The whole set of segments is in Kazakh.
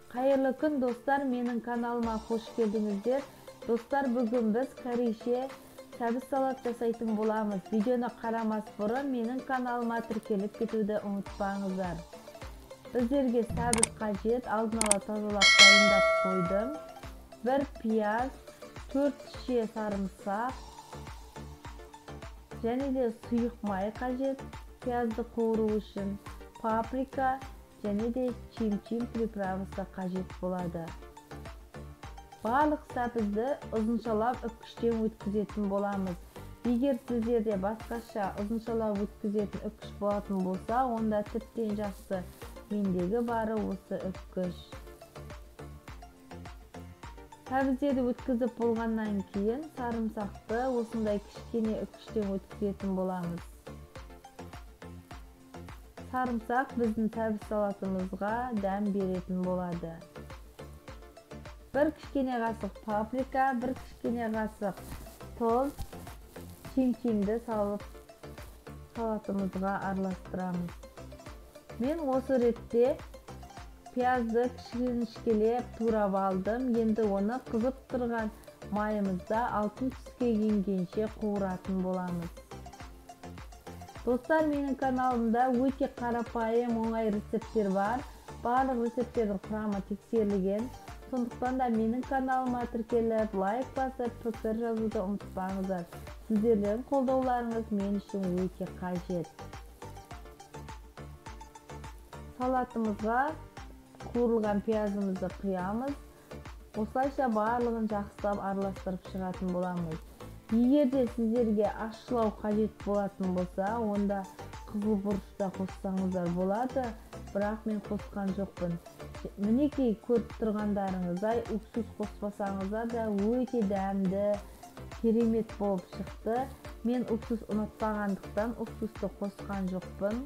Кайырлы күн достар, менің каналыма хош келдіңіздер. Достар, бүгін біз корейше сәбіз салат жасайтын боламыз. Видеоны қарамас бұрын менің каналыма тіркеліп кетуді ұмытпаңыздар. Біздерге сәбіз қажет, алдын ала тазалап дайындап қойдым. 1 пияз, 4 шие сарымсақ, және де сұйық май қажет, пиязды қуыру үшін, паприка және де чим-чим приправасы қажет болады. Барлық сәбізді ұзыншалап үккіштен өткізетін боламыз. Егер сіздерде басқаша ұзыншалап өткізетін үккіш болатын болса, онда тіптен жақсы. Мендегі бары осы үккіш. Сәбіздерді өткізіп болғаннан кейін сарымсақты осындай кішкене үккіштен өткізетін боламыз. Сарымсақ біздің сәбіз салатымызға дәм беретін болады. 1 кішкене қасық паприка, 1 кішкене қасық тұз, чим-чимді салып салатымызға араластырамыз. Мен осы ретте пиязды кішкене турап алдым. Енді оны қызып тұрған майымызда алтын түске енгенше қуыратын боламыз. Достар, менің каналымда өте қарапайым, оңай рецепттер бар. Барлық рецептердің құрамы тексерілген. Сондықтан да менің каналыма тіркеліп, лайк басып, пікір жазуды ұмытпаңыздар. Сіздердің қолдауларыңыз мен үшін өте қажет. Салатымызға қуырылған пиязымызды құямыз. Осылайша барлығын жақсылап араластырып шығатын боламыз. Егер де сіздерге ащылау қажет болатын болса, онда қызыл бұрышта қоссаңыздар болады, бірақ мен қосқан жоқпын. Мінекей көріп тұрғандарыңыздай, уксус қоспасаңыздар да өте дәмді, керемет болып шықты. Мен уксус ұнатпағандықтан уксусты қосқан жоқпын.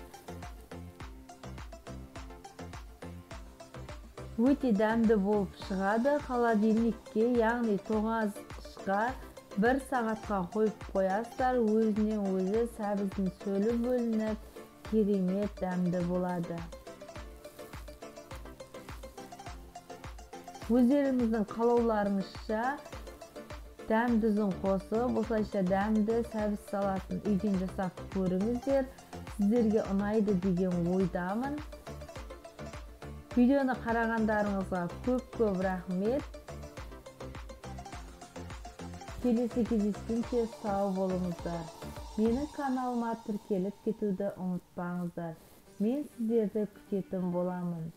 Өте дәмді болып шығады. Холодильникке, яғни тоңазытқышқа 1 сағатқа қойып қоясыздар, өзінен өзі сәбіздің сөлі бөлініп, керемет дәмді болады. Өздеріңіздің қалауларыңызша дәмдісін қосып, осылайша дәмді сәбіз салатын үйден жасап көріңіздер. Сіздерге ұнайды деген ойдамын. Видеоны қарағандарыңызға көп рахмет. Келесі кездескенше сау болыңыздар. Менің каналыма тіркеліп кетуді ұмытпаңыздар. Мен сіздерді күтетін боламын.